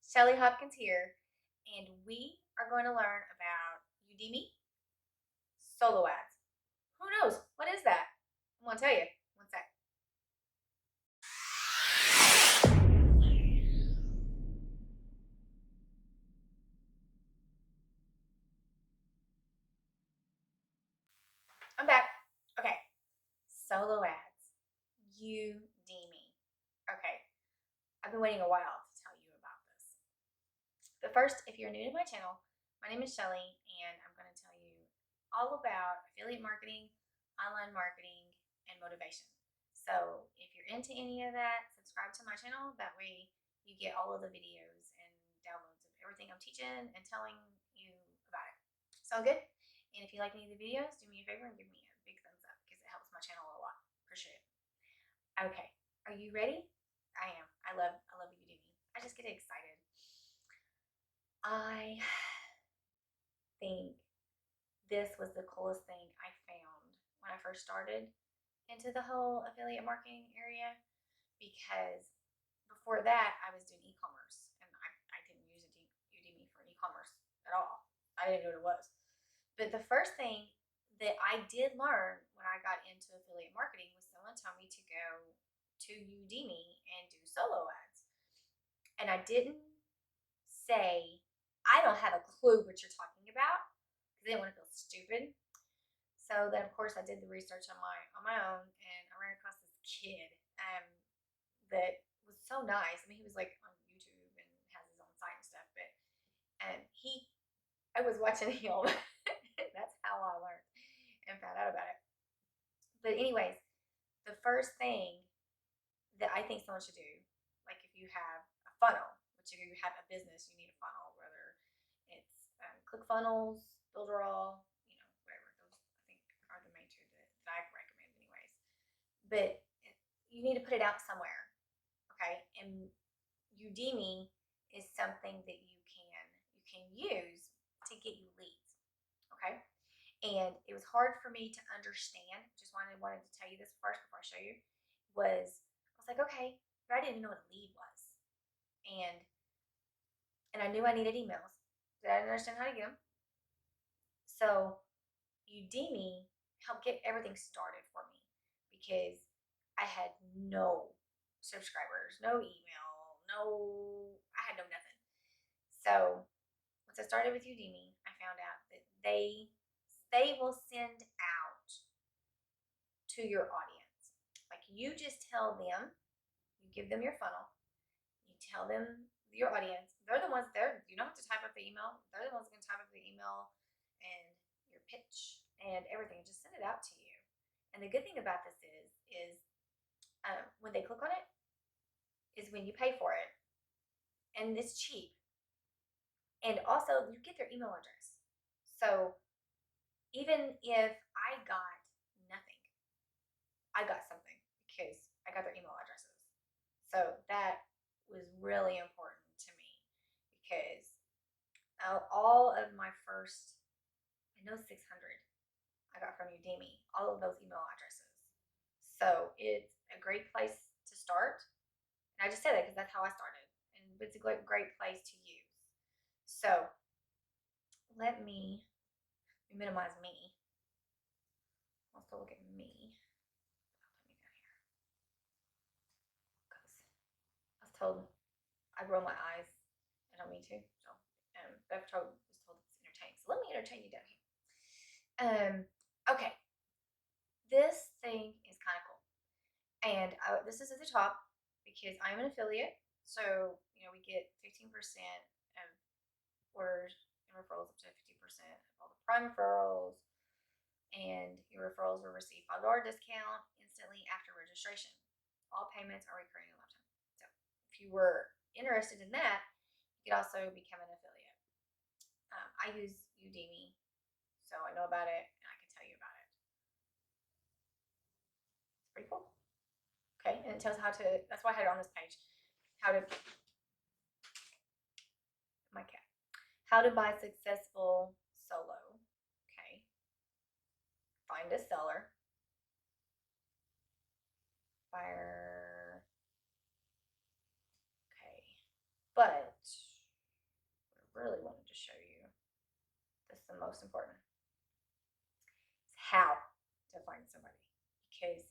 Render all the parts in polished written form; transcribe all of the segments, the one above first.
Shelly Hopkins here, and we are going to learn about Udimi Solo Ads. Who knows? What is that? I'm going to tell you. One sec. I'm back. Okay. Solo Ads. Udimi. Okay. I've been waiting a while to tell you about this. But first, if you're new to my channel, my name is Shelly, and I'm going to tell you all about affiliate marketing, online marketing, and motivation. So if you're into any of that, subscribe to my channel. That way you get all of the videos and downloads of everything I'm teaching and telling you about it. Sound good? And if you like any of the videos, do me a favor and give me a big thumbs up because it helps my channel a lot. Appreciate it. Okay, are you ready? I am. I love Udemy. I just get excited. I think this was the coolest thing I found when I first started into the whole affiliate marketing area, because before that I was doing e-commerce, and I didn't use Udemy for e-commerce at all. I didn't know what it was. But the first thing that I did learn when I got into affiliate marketing was someone told me to go to Udemy and do solo ads. And I didn't say, I don't have a clue what you're talking about, because I didn't want to feel stupid. So then, of course, I did the research on my own, and I ran across this kid that was so nice. I mean, he was like on YouTube and has his own site and stuff. But I was watching him. That's how I learned and found out about it. But anyways, the first thing that I think someone should do, like if you have a funnel, which if you have a business, you need a funnel, whether it's ClickFunnels, Builderall, whatever. Those I think are the main two that I recommend anyways. But you need to put it out somewhere, okay? And Udemy is something that you can use to get you leads, okay? And it was hard for me to understand. Just wanted to tell you this first before I show you. I was like, okay, but I didn't know what a lead was, and I knew I needed emails, but I didn't understand how to get them. So Udemy helped get everything started for me, because I had no subscribers, no email, I had no nothing. So once I started with Udemy, I found out that they will send out to your audience. Like, you just tell them, you give them your funnel, you tell them your audience. They're the ones there. You don't have to type up the email. They're the ones that can type up the email and your pitch and everything. Just send it out to you. And the good thing about this is when they click on it, is when you pay for it, and it's cheap. And also, you get their email address. So even if I got nothing, I got something because I got their email addresses. So that was really important to me, because all of my first, I know 600 I got from Udemy, all of those email addresses. So it's a great place to start. And I just said that because that's how I started. And it's a great place to use. So let me minimize me. I'll still look at me. Let me go here. Because I was told I roll my eyes. I don't mean to. So Beth was told it's entertaining. So let me entertain you down here. Okay. This thing is kind of cool. And this is at the top because I'm an affiliate. So, we get 15% of orders and referrals, up to 50% of all the prime referrals. And your referrals will receive $5 discount instantly after registration. All payments are recurring in lifetime. So if you were interested in that, you could also become an affiliate. I use Udemy, so I know about it and I can tell you about it. It's pretty cool. Okay, and it tells how to, that's why I had it on this page, how to, my cat, how to buy successful solo. Okay, find a seller, buyer. Okay, but the most important. It's how to find somebody, because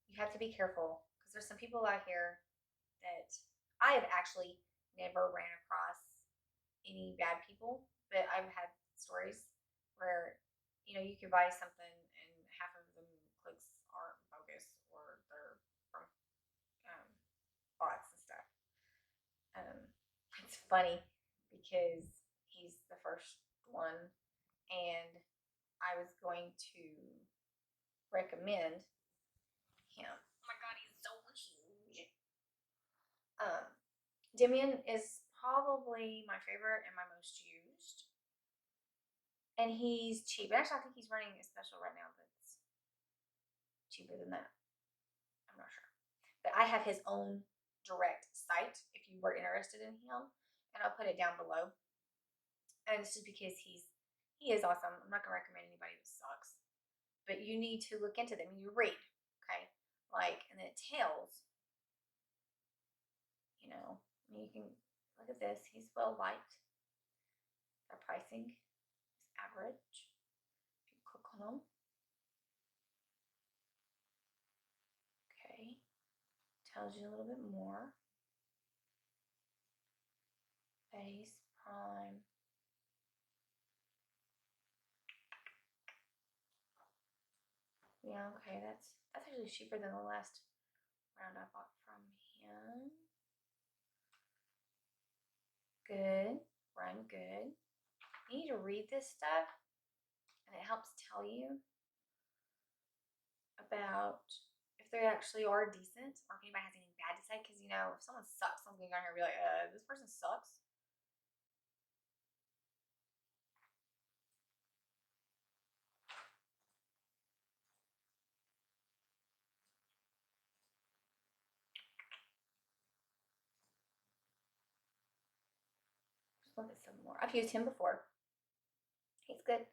you have to be careful, because there's some people out here that I have actually never ran across any bad people, but I've had stories where, you can buy something and half of them clicks are bogus, or they're from bots and stuff. It's funny because he's the first one, and I was going to recommend him. Oh my god, he's so huge. Demian is probably my favorite and my most used. And he's cheap. Actually, I think he's running a special right now that's cheaper than that. I'm not sure. But I have his own direct site if you were interested in him. And I'll put it down below. And it's just because he is awesome. I'm not going to recommend anybody that sucks. But you need to look into them and you read. Okay? And then it tells, you can look at this. He's well liked. The pricing is average. If you click on them. Okay. Tells you a little bit more. Base, prime. Yeah, okay, that's actually cheaper than the last round I bought from him. Good, run good. You need to read this stuff, and it helps tell you about if they actually are decent, or if anybody has anything bad to say. Because if someone sucks, I'm gonna go here and be like, this person sucks. Just look at some more. I've used him before. He's good.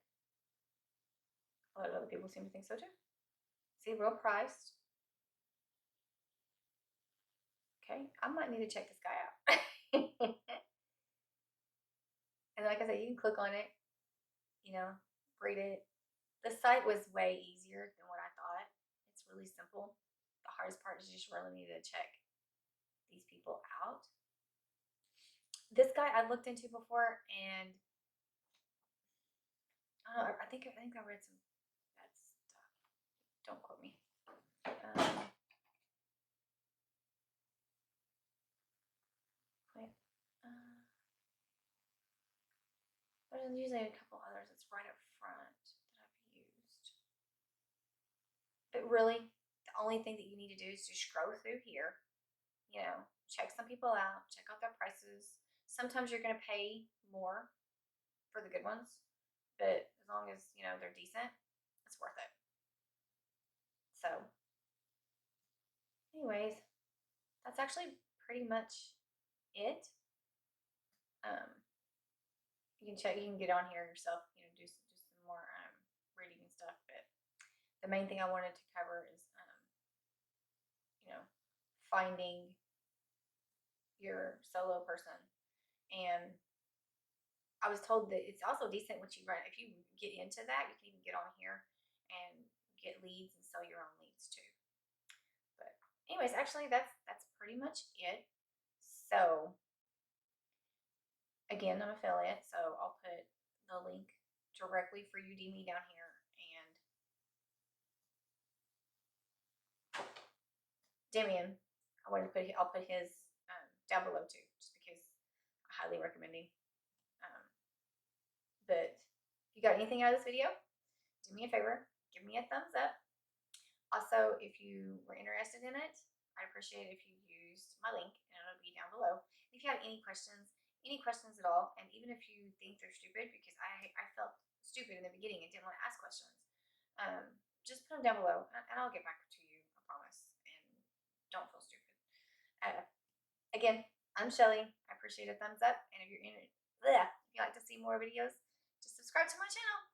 A lot of other people seem to think so too. See, real priced. Okay, I might need to check this guy out. And like I said, you can click on it, read it. The site was way easier than what I thought. It's really simple. The hardest part is you just really need to check these people out. This guy I looked into before, and I think I read some bad stuff. Don't quote me. There's usually a couple others that's right up front that I've used. But really, the only thing that you need to do is just scroll through here. Check some people out, check out their prices. Sometimes you're going to pay more for the good ones, but as long as, they're decent, it's worth it. So, anyways, that's actually pretty much it. You can get on here yourself, do some more reading and stuff. But the main thing I wanted to cover is, finding your solo person. And I was told that it's also decent once you run. If you get into that, you can even get on here and get leads and sell your own leads too. But anyways, actually that's pretty much it. So again, I'm an affiliate, so I'll put the link directly for Udimi down here. And Demian, I'll put his down below too, just because I highly recommend him. But if you got anything out of this video, do me a favor, give me a thumbs up. Also, if you were interested in it, I'd appreciate it if you used my link, and it'll be down below. If you have any questions at all, and even if you think they're stupid, because I felt stupid in the beginning and didn't want to ask questions, just put them down below, and I'll get back to you, I promise. And don't feel stupid. Again, I'm Shelly. I appreciate a thumbs up, and if you're if you like to see more videos, just subscribe to my channel.